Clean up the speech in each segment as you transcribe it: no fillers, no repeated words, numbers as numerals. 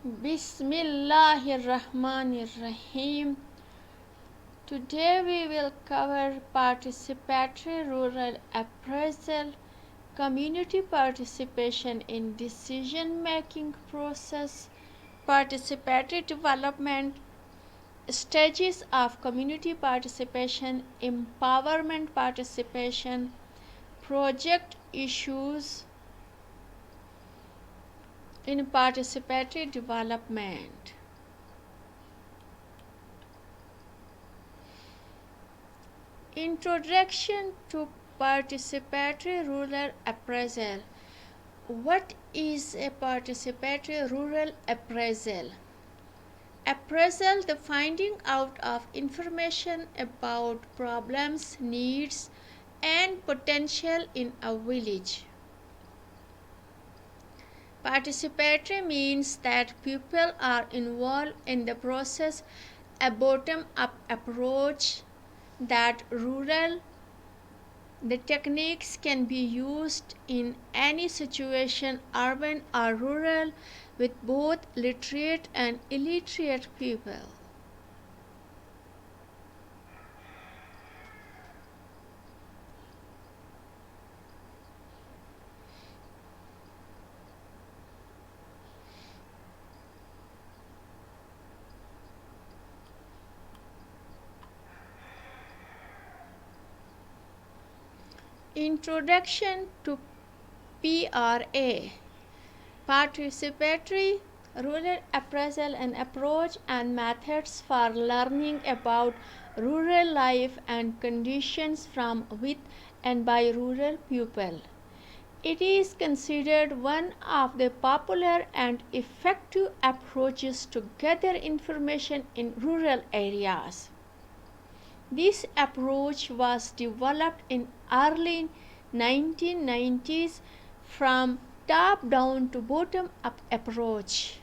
Bismillahirrahmanirrahim. Today we will cover participatory rural appraisal, community participation in decision-making process, participatory development, stages of community participation, empowerment participation, project issues in participatory development. Introduction to participatory rural appraisal. What is a participatory rural appraisal? Appraisal, the finding out of information about problems, needs, and potential in a village. Participatory means that people are involved in the process, a bottom-up approach that the techniques can be used in any situation, urban or rural, with both literate and illiterate people. Introduction to PRA. Participatory rural appraisal, an approach and methods for learning about rural life and conditions from with and by rural people. It is considered one of the popular and effective approaches to gather information in rural areas. This approach was developed in early 1990s from top-down to bottom-up approach.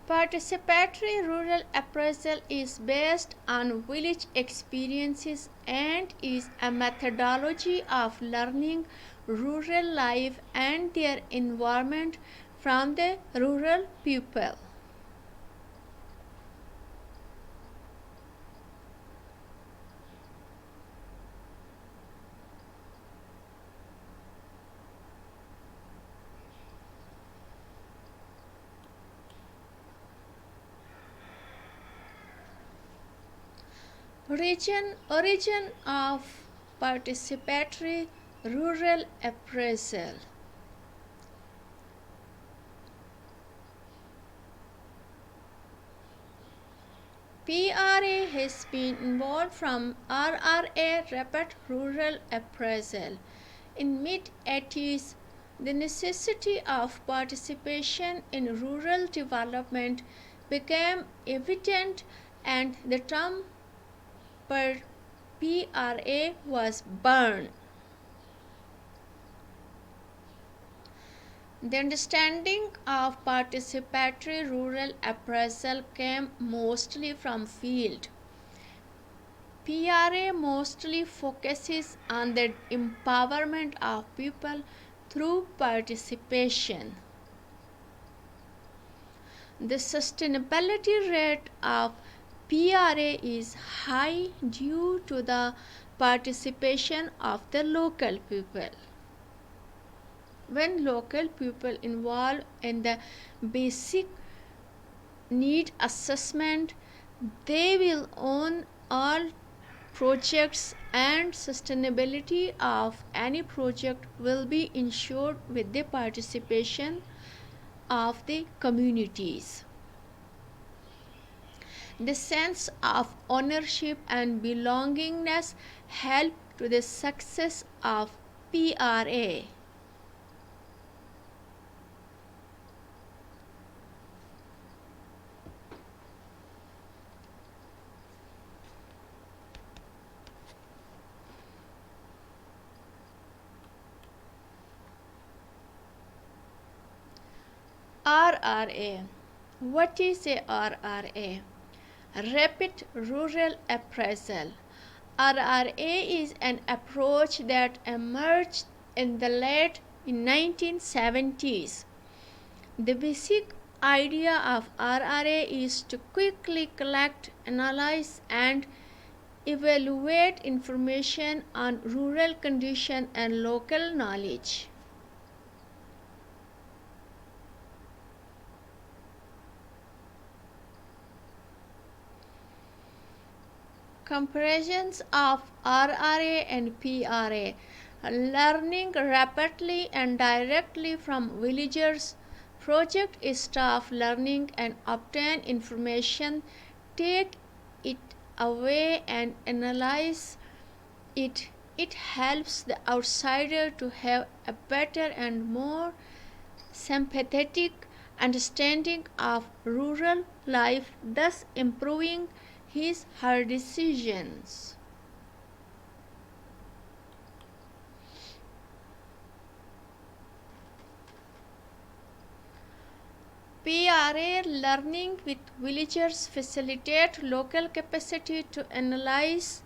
Participatory rural appraisal is based on village experiences and is a methodology of learning rural life and their environment from the rural people. Origin of participatory rural appraisal. PRA has been involved from RRA Rapid Rural Appraisal. In mid-80s, the necessity of participation in rural development became evident and the term PRA was born. The understanding of participatory rural appraisal came mostly from field. PRA mostly focuses on the empowerment of people through participation. The sustainability rate of PRA is high due to the participation of the local people. When local people involved in the basic need assessment, they will own all projects and sustainability of any project will be ensured with the participation of the communities. The sense of ownership and belongingness help to the success of PRA. RRA. What is a RRA? Rapid Rural Appraisal. RRA is an approach that emerged in the late in 1970s. The basic idea of RRA is to quickly collect, analyze, and evaluate information on rural condition and local knowledge. Comparisons of RRA and PRA. Learning rapidly and directly from villagers. Project staff learning and obtain information, take it away and analyze it. It helps the outsider to have a better and more sympathetic understanding of rural life, thus improving her decisions. PRA learning with villagers facilitate local capacity to analyze,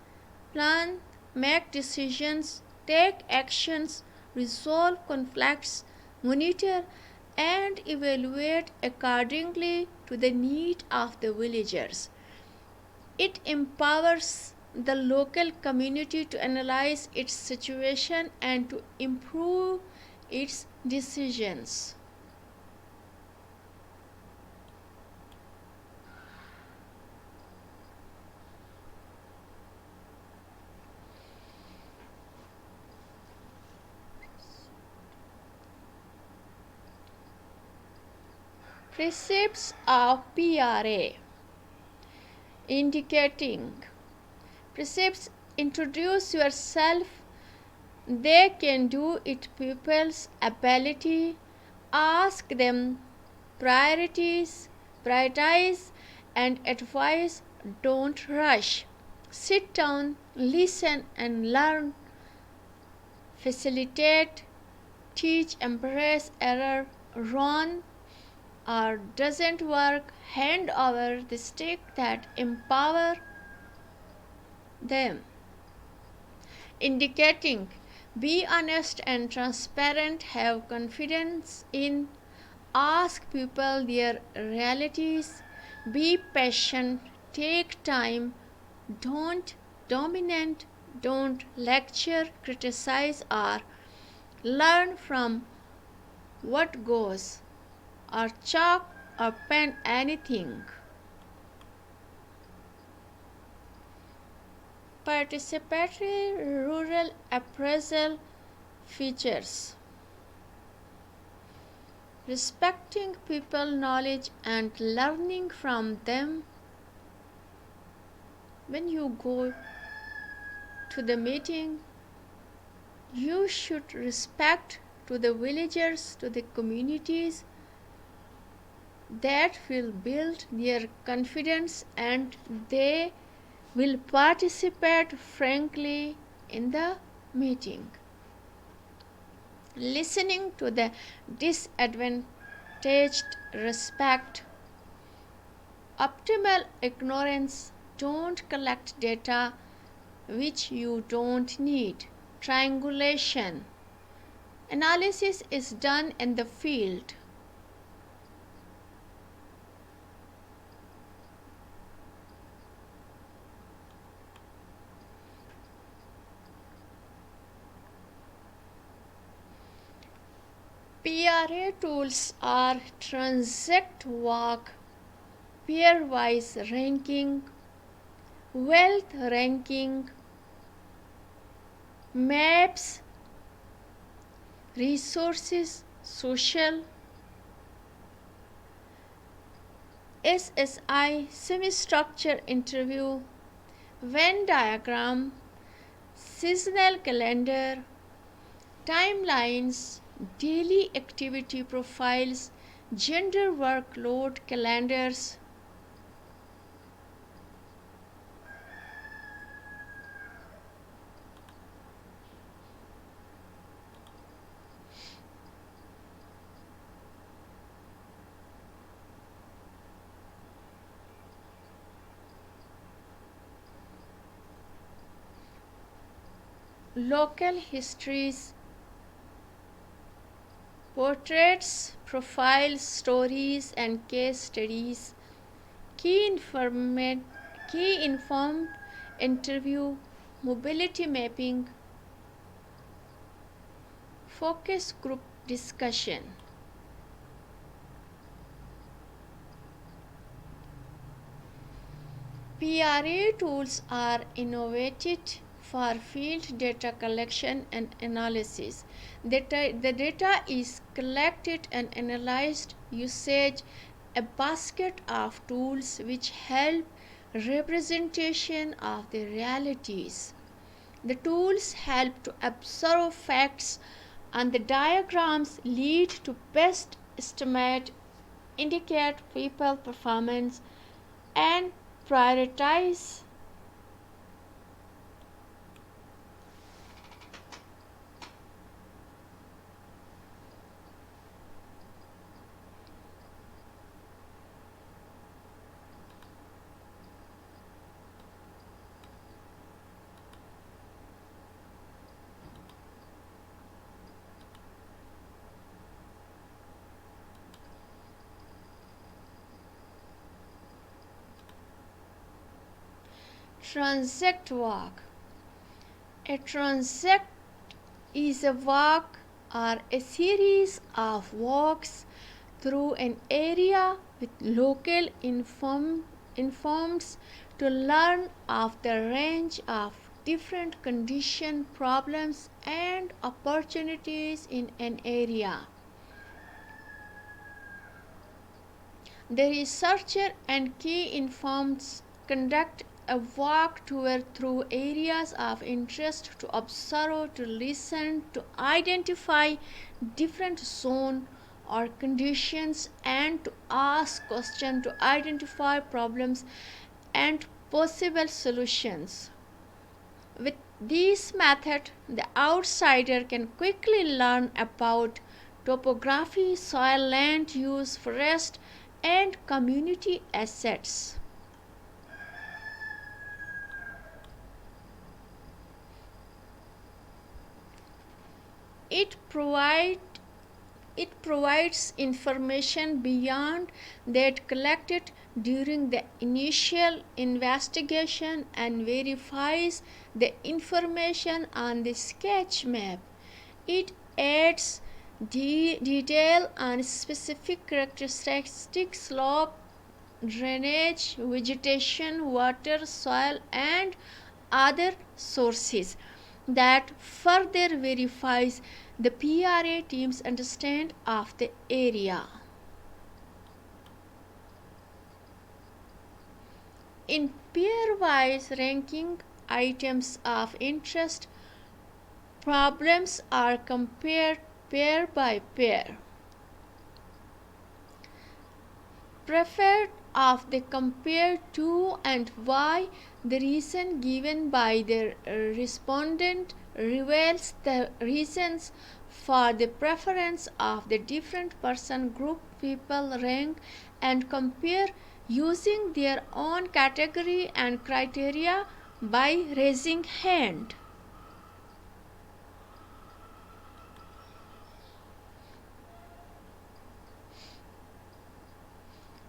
plan, make decisions, take actions, resolve conflicts, monitor and evaluate accordingly to the need of the villagers. It empowers the local community to analyze its situation and to improve its decisions. Precepts of PRA. Indicating. Precepts: introduce yourself. They can do it people's ability. Ask them priorities, prioritize and advise. Don't rush. Sit down, listen and learn. Facilitate, teach, embrace error, wrong or doesn't work, hand over the stick that empower them. Indicating. Be honest and transparent, have confidence in, ask people their realities, be patient, take time, don't dominate, don't lecture, criticize or learn from what goes, or chalk or pen anything. Participatory rural appraisal features. Respecting people's knowledge and learning from them. When you go to the meeting, you should respect to the villagers, to the communities. That will build their confidence and they will participate frankly in the meeting. Listening to the disadvantaged, respect. Optimal ignorance. Don't collect data which you don't need. Triangulation. Analysis is done in the field. PRA tools are transact walk, pair-wise ranking, wealth ranking, maps, resources, social, SSI, semi-structure interview, Venn diagram, seasonal calendar, timelines, daily activity profiles, gender workload calendars. Local histories, portraits, profiles, stories, and case studies, key informed interview, mobility mapping, focus group discussion. PRA tools are innovated for field data collection and analysis. The data is collected and analyzed using a basket of tools which help representation of the realities. The tools help to observe facts and the diagrams lead to best estimate, indicate people performance and prioritize transact walk. A transact is a walk or a series of walks through an area with local informs to learn of the range of different condition, problems and opportunities in an area. The researcher and key informs conduct a walk tour through areas of interest to observe, to listen, to identify different zones or conditions and to ask questions to identify problems and possible solutions. With this method, the outsider can quickly learn about topography, soil, land use, forest, and community assets. It provides information beyond that collected during the initial investigation and verifies the information on the sketch map. It adds detail on specific characteristics, slope, drainage, vegetation, water, soil, and other sources that further verifies the PRA team's understanding of the area. In pair-wise ranking, items of interest problems are compared pair by pair. Preferred of the compare to and why, the reason given by the respondent reveals the reasons for the preference of the different person, group, people, rank, and compare using their own category and criteria by raising hand.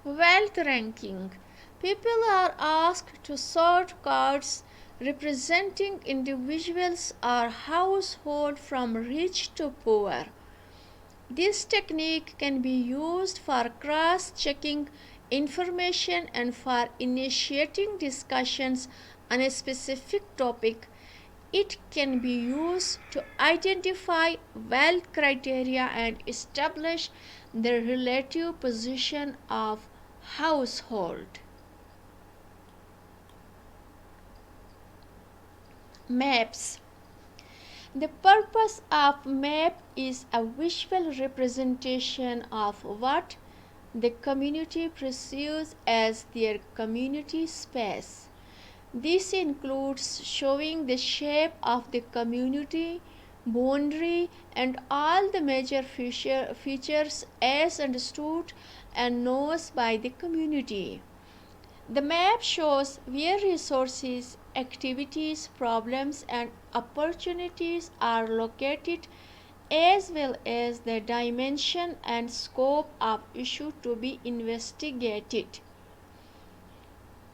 Wealth ranking. People are asked to sort cards representing individuals or households from rich to poor. This technique can be used for cross-checking information and for initiating discussions on a specific topic. It can be used to identify wealth criteria and establish the relative position of household. Maps. The purpose of map is a visual representation of what the community perceives as their community space. This includes showing the shape of the community boundary and all the major features as understood and known by the community. The map shows where resources, activities, problems and opportunities are located as well as the dimension and scope of issue to be investigated.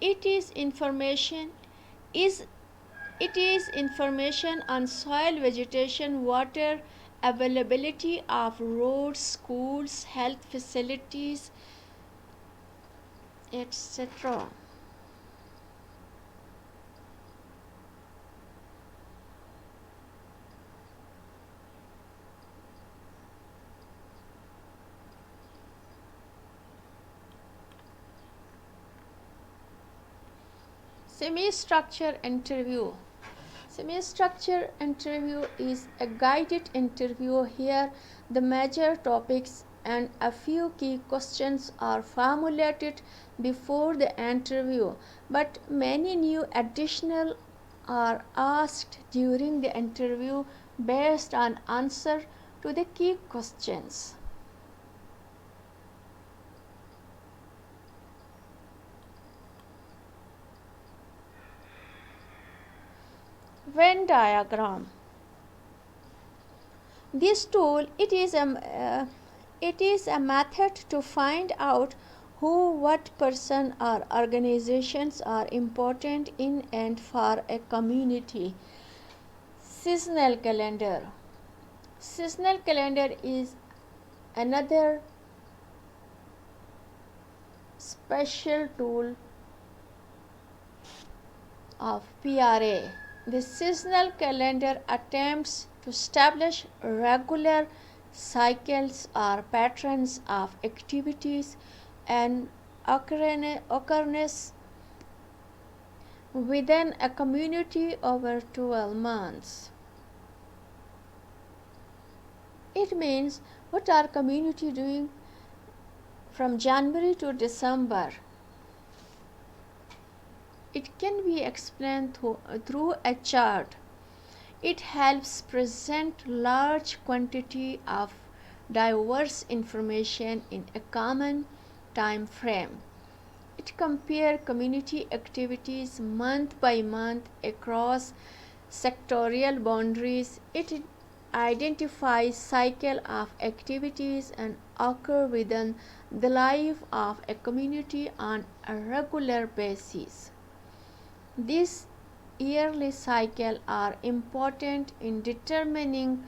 It is information is It is information on soil, vegetation, water, availability of roads, schools, health facilities, etc. Semi-structure interview. Semi-structure interview is a guided interview. Here, the major topics and a few key questions are formulated before the interview, but many new additional are asked during the interview based on answer to the key questions. Venn diagram. This tool it is a method to find out who, what person or organizations are important in and for a community. Seasonal calendar. Seasonal calendar is another special tool of PRA. The seasonal calendar attempts to establish regular cycles or patterns of activities and occurrence within a community over 12 months. It means what our community doing from January to December. It can be explained through a chart. It helps present large quantity of diverse information in a common time frame. It compares community activities month by month across sectorial boundaries. It identifies cycle of activities and occur within the life of a community on a regular basis. This yearly cycle are important in determining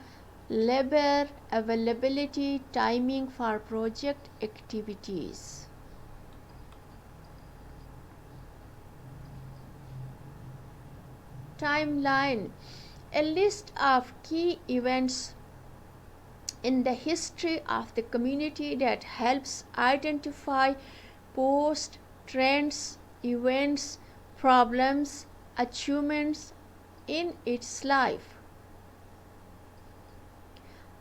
labor availability, timing for project activities. Timeline. A list of key events in the history of the community that helps identify post trends, events, problems, achievements in its life.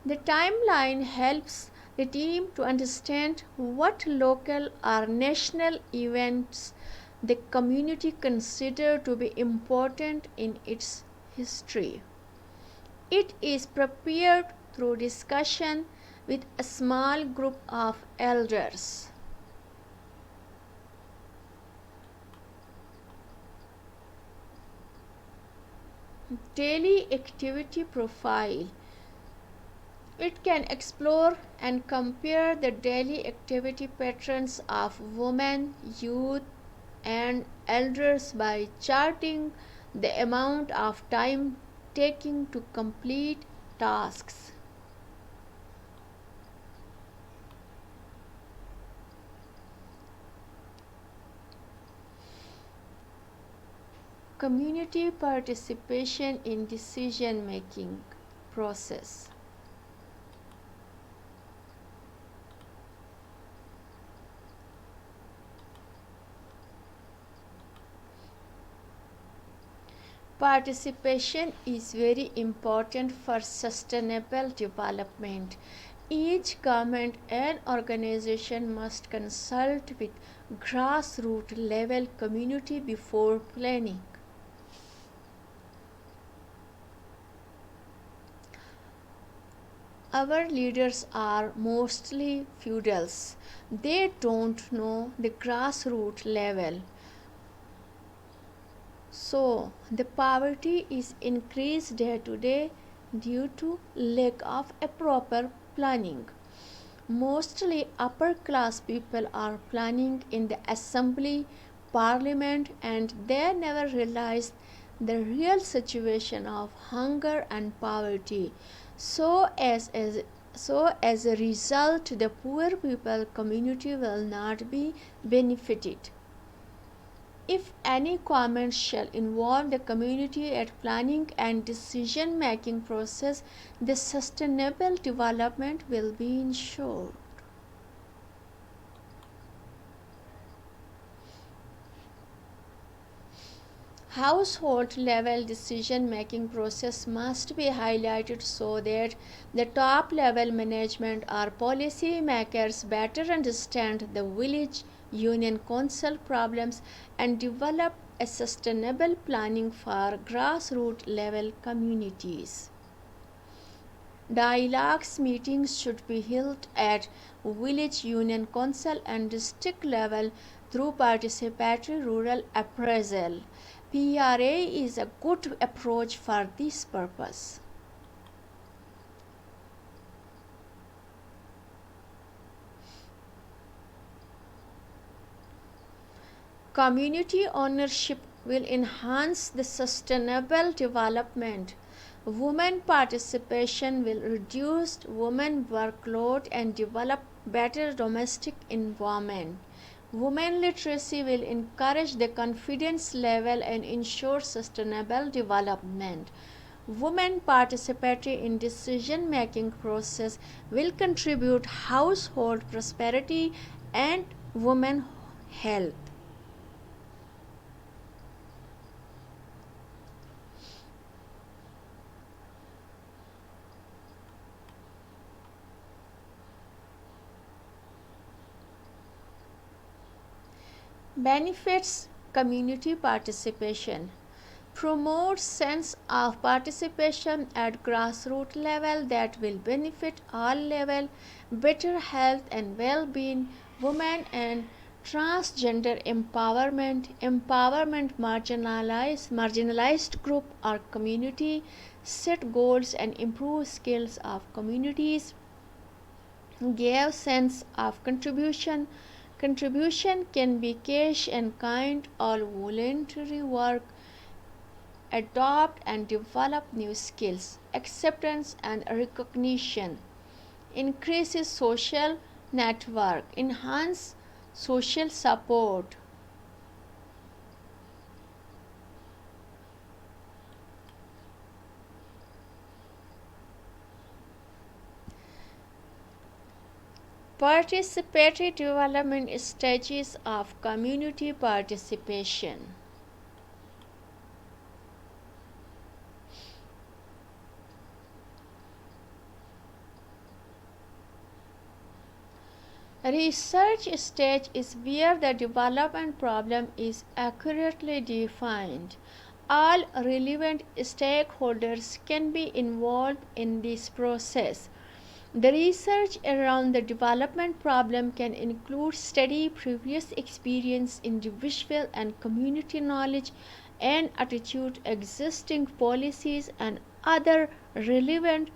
The timeline helps the team to understand what local or national events the community consider to be important in its history. It is prepared through discussion with a small group of elders. Daily activity profile. It can explore and compare the daily activity patterns of women, youth, and elders by charting the amount of time taking to complete tasks. Community participation in decision making process. Participation is very important for sustainable development. Each government and organization must consult with grassroots level community before planning. Our leaders are mostly feudals. They don't know the grassroots level. So, the poverty is increased day to day due to lack of a proper planning. Mostly upper class people are planning in the assembly, parliament, and they never realize the real situation of hunger and poverty. So as a result, the poor people community will not be benefited. If any comments shall involve the community at planning and decision making process, the sustainable development will be ensured. Household level decision making process must be highlighted so that the top level management or policy makers better understand the village union council problems and develop a sustainable planning for grassroots level communities. Dialogues meetings should be held at village union council and district level through participatory rural appraisal. PRA is a good approach for this purpose. Community ownership will enhance the sustainable development. Women participation will reduce women workload and develop better domestic environment. Women literacy will encourage the confidence level and ensure sustainable development. Women participatory in decision making process will contribute household prosperity and women health. Benefits community participation. Promotes sense of participation at grassroots level that will benefit all level, better health and well-being, women and transgender empowerment marginalized group or community, set goals and improve skills of communities, give sense of contribution. Contribution can be cash and kind or voluntary work. Adopt and develop new skills. Acceptance and recognition. Increases social network. Enhance social support. Participatory development stages of community participation. Research stage is where the development problem is accurately defined. All relevant stakeholders can be involved in this process. The research around the development problem can include study previous experience, individual and community knowledge and attitude, existing policies and other relevant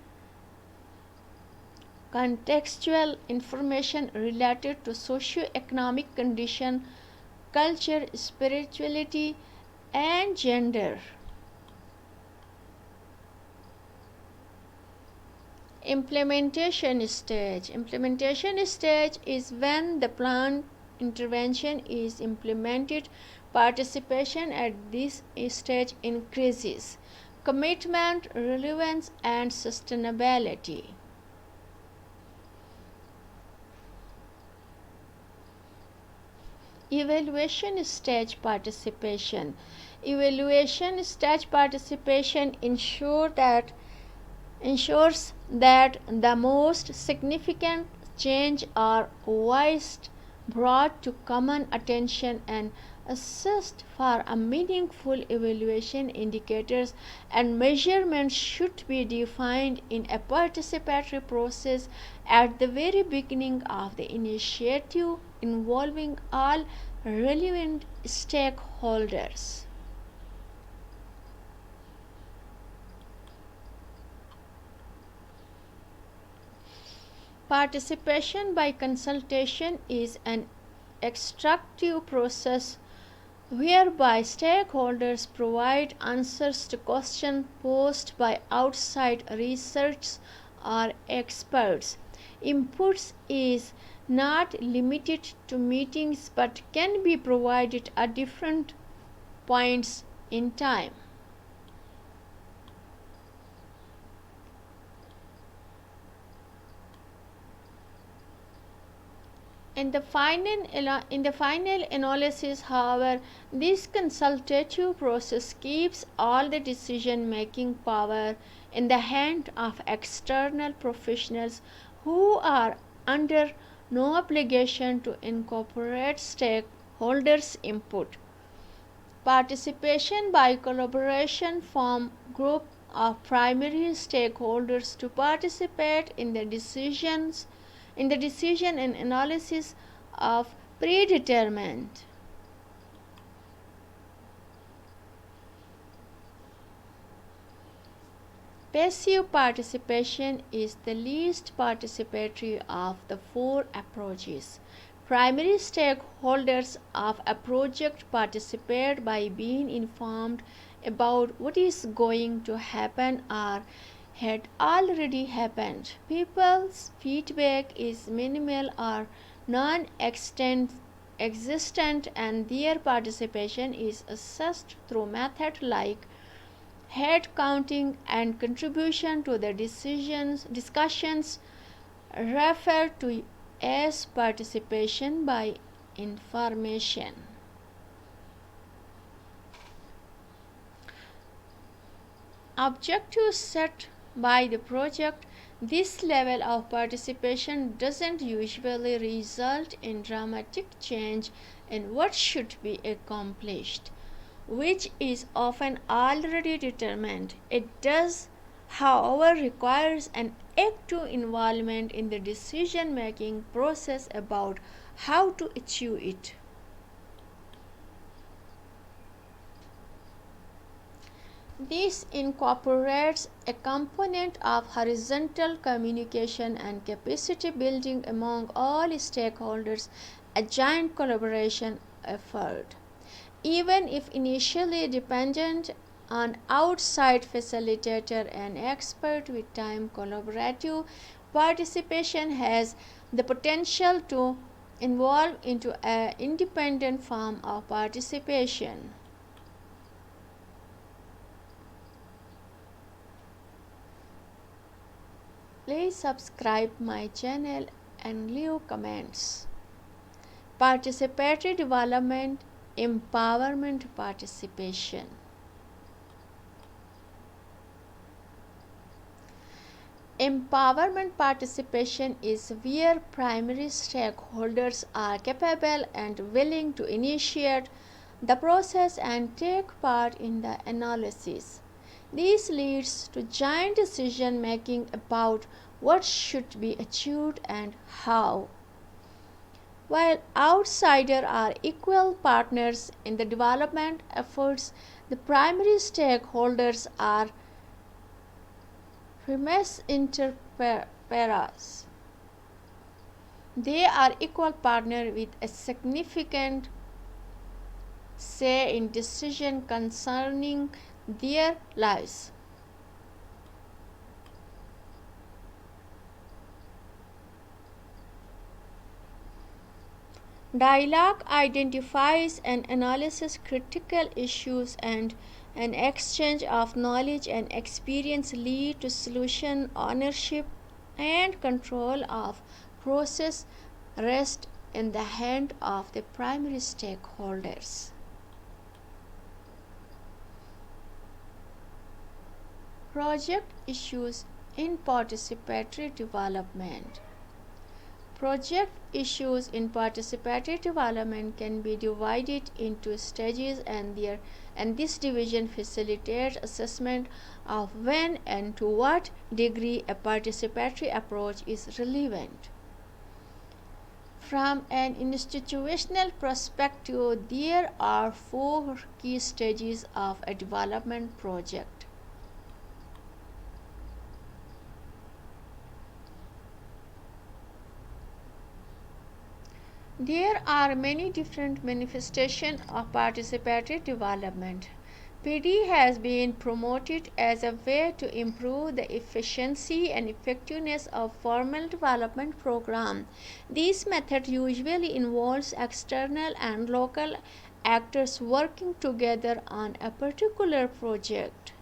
contextual information related to socio-economic condition, culture, spirituality and gender. Implementation stage. Implementation stage is when the planned intervention is implemented. Participation at this stage increases. Commitment, relevance and sustainability. Evaluation stage participation. Evaluation stage participation ensures that the most significant change are voiced, brought to common attention and assessed for a meaningful evaluation. Indicators and measurements should be defined in a participatory process at the very beginning of the initiative involving all relevant stakeholders. Participation by consultation is an extractive process whereby stakeholders provide answers to questions posed by outside researchers or experts. Inputs is not limited to meetings but can be provided at different points in time. In the final analysis, however, this consultative process keeps all the decision-making power in the hand of external professionals who are under no obligation to incorporate stakeholders' input. Participation by collaboration forms group of primary stakeholders to participate in the decision and analysis of predetermined. Passive participation is the least participatory of the four approaches. Primary stakeholders of a project participate by being informed about what is going to happen or had already happened. People's feedback is minimal or non-existent and their participation is assessed through methods like head counting and contribution to the discussions referred to as participation by information. Objectives set by the project. This level of participation doesn't usually result in dramatic change in what should be accomplished, which is often already determined. It does, however, requires an active involvement in the decision-making process about how to achieve it. This incorporates a component of horizontal communication and capacity building among all stakeholders, a joint collaboration effort. Even if initially dependent on outside facilitator and expert, with time collaborative participation has the potential to evolve into an independent form of participation. Please subscribe my channel and leave comments. Participatory development, empowerment participation. Empowerment participation is where primary stakeholders are capable and willing to initiate the process and take part in the analysis. This leads to joint decision making about what should be achieved and how. While outsiders are equal partners in the development efforts, the primary stakeholders are remes inter pares. They are equal partners with a significant say in decisions concerning their lives. Dialogue identifies and analyzes critical issues, and an exchange of knowledge and experience lead to solution. Ownership and control of process rest in the hand of the primary stakeholders. Project issues in participatory development. Project issues in participatory development can be divided into stages, and this division facilitates assessment of when and to what degree a participatory approach is relevant. From an institutional perspective, there are four key stages of a development project. There are many different manifestations of participatory development. PD has been promoted as a way to improve the efficiency and effectiveness of formal development programs. This method usually involves external and local actors working together on a particular project.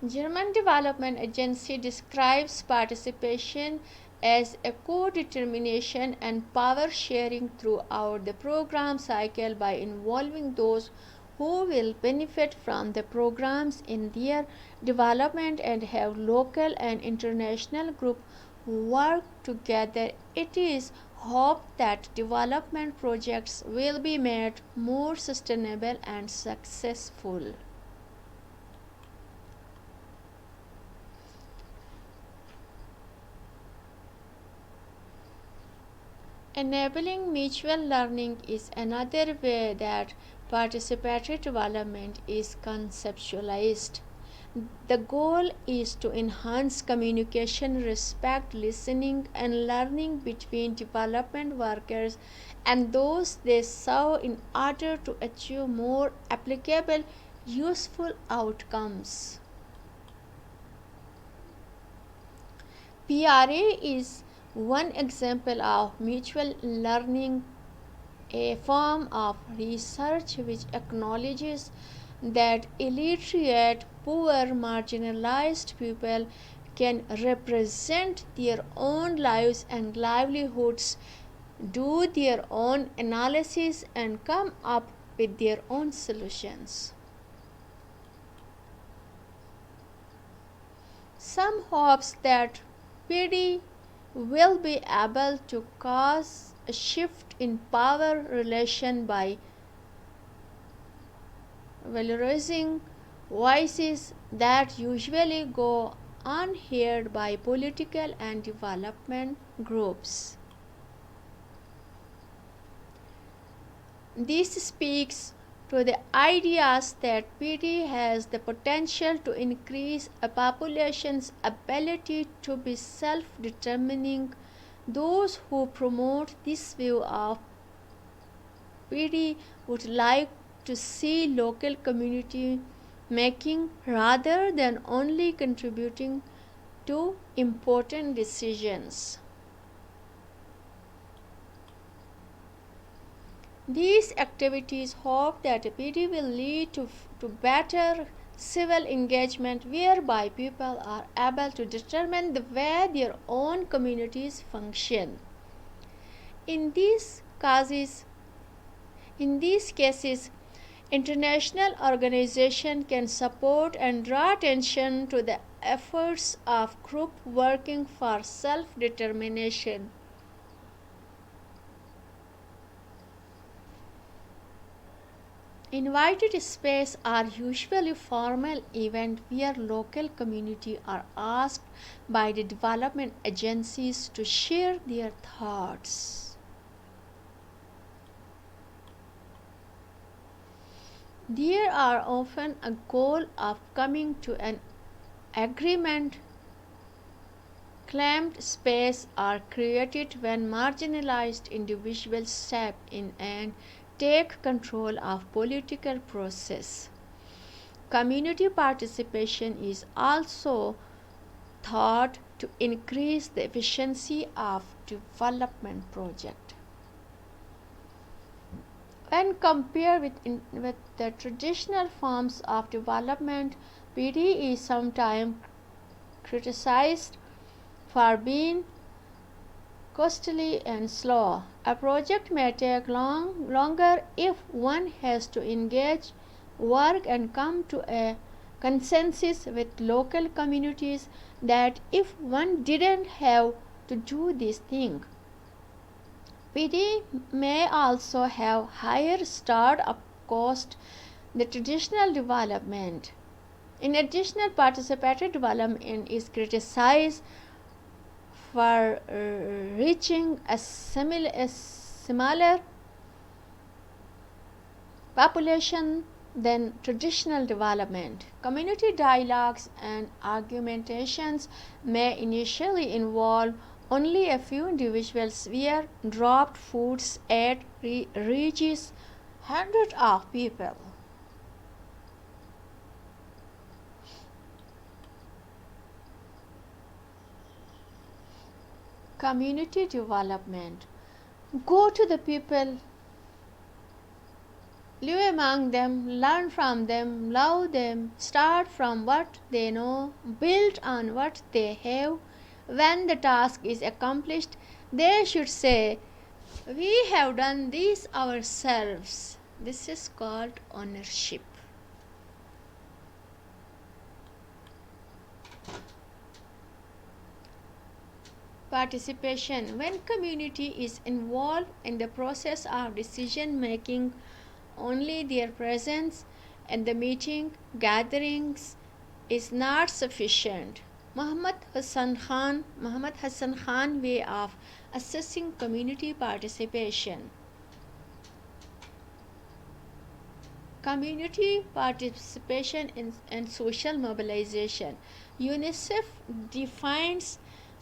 German Development Agency describes participation as a co-determination and power sharing throughout the program cycle by involving those who will benefit from the programs in their development and have local and international groups work together. It is hoped that development projects will be made more sustainable and successful. Enabling mutual learning is another way that participatory development is conceptualized. The goal is to enhance communication, respect, listening, and learning between development workers and those they serve in order to achieve more applicable, useful outcomes. PRA is one example of mutual learning, a form of research which acknowledges that illiterate, poor, marginalized people can represent their own lives and livelihoods, do their own analysis, and come up with their own solutions. Some hopes that PD will be able to cause a shift in power relation by valorizing voices that usually go unheard by political and development groups. This speaks to the ideas that PD has the potential to increase a population's ability to be self-determining. Those who promote this view of PD would like to see local community making rather than only contributing to important decisions. These activities hope that PD will lead to better civil engagement whereby people are able to determine the way their own communities function. In these cases, international organizations can support and draw attention to the efforts of groups working for self-determination. Invited spaces are usually formal events where local communities are asked by the development agencies to share their thoughts. There are often a goal of coming to an agreement. Claimed spaces are created when marginalized individuals step in and take control of political process. Community participation is also thought to increase the efficiency of development project. When compared with the traditional forms of development, PD is sometimes criticized for being costly and slow. A project may take longer if one has to engage, work, and come to a consensus with local communities that if one didn't have to do this thing. PD may also have higher start-up cost than traditional development. In addition, participatory development is criticized for reaching a similar population, then traditional development. Community dialogues and argumentations may initially involve only a few individuals where dropped foods aid reaches hundreds of people. Community development. Go to the people, live among them, learn from them, love them, start from what they know, build on what they have. When the task is accomplished, they should say, "We have done this ourselves." This is called ownership. Participation. When community is involved in the process of decision making, only their presence and the meeting gatherings is not sufficient. Muhammad Hassan Khan way of assessing community participation. Community participation and social mobilization. UNICEF defines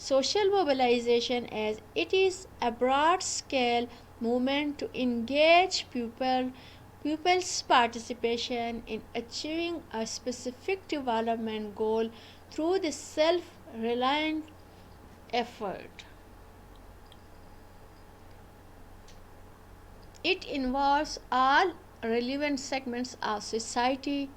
social mobilization as it is a broad scale movement to engage pupils' participation in achieving a specific development goal through the self-reliant effort. It involves all relevant segments of society,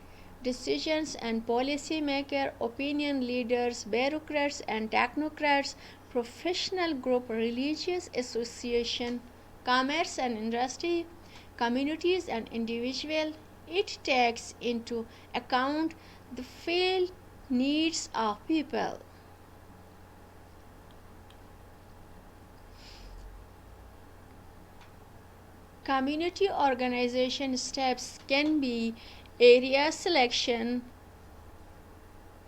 decisions and policymakers, opinion leaders, bureaucrats and technocrats, professional group, religious association, commerce and industry, communities and individuals. It takes into account the felt needs of people. Community organization steps can be area selection.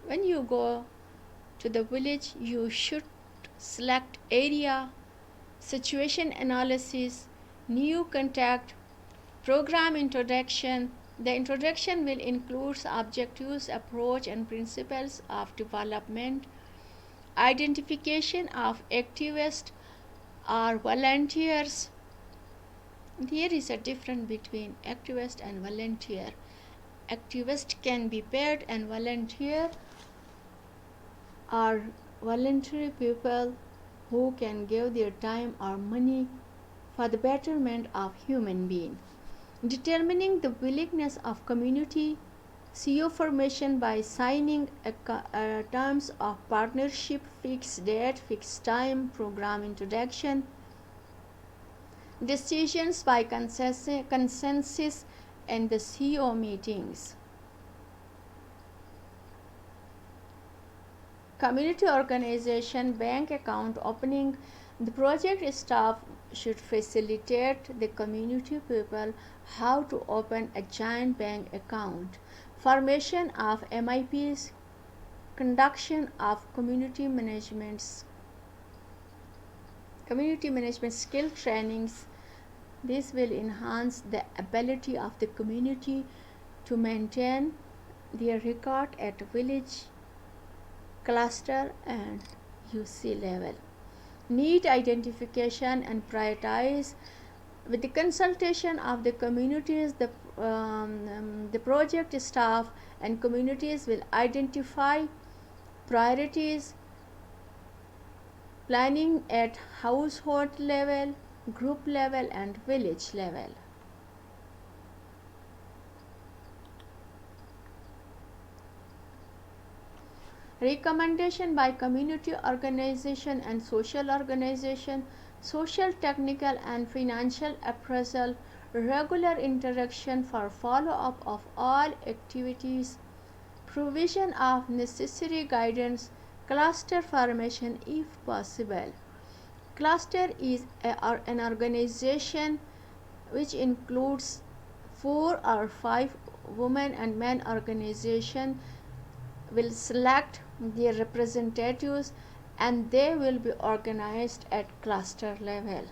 When you go to the village, you should select area, situation analysis, new contact, program introduction. The introduction will include objectives, approach and principles of development, identification of activists or volunteers. There is a difference between activist and volunteer. Activist can be paid and volunteer are voluntary people who can give their time or money for the betterment of human being. Determining the willingness of community, CO formation by signing terms of partnership, fixed date, fixed time, program introduction, decisions by consensus and the CO meetings. Community organization, bank account opening. The project staff should facilitate the community people how to open a joint bank account. Formation of MIPs, conduction of community management skill trainings. This will enhance the ability of the community to maintain their record at village, cluster and UC level. Need identification and prioritize. With the consultation of the communities, the project staff and communities will identify priorities, planning at household level, group level and village level. Recommendation by community organization and social organization, social, technical and financial appraisal, regular interaction for follow-up of all activities, provision of necessary guidance, cluster formation if possible. Cluster is an organization which includes 4 or 5 women and men organization will select their representatives and they will be organized at cluster level.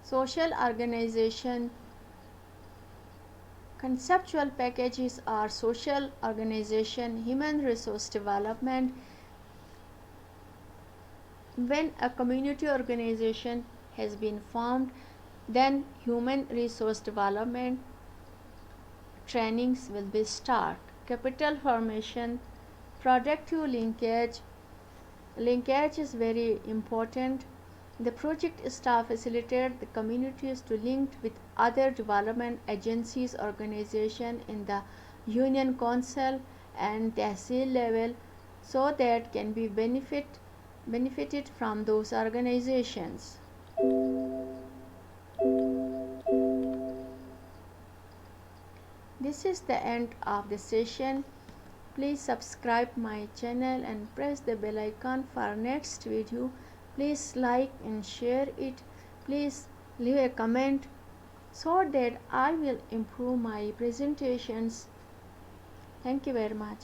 social organization. Conceptual packages are social organization, human resource development. When a community organization has been formed, then human resource development trainings will be start. Capital formation, productive linkage. Linkage is very important. The project staff facilitate the communities to link with other development agencies, organizations in the union council and tehsil level, so that can be benefited from those organizations. This is the end of the session. Please subscribe my channel and press the bell icon for next video. Please like and share it. Please leave a comment so that I will improve my presentations. Thank you very much.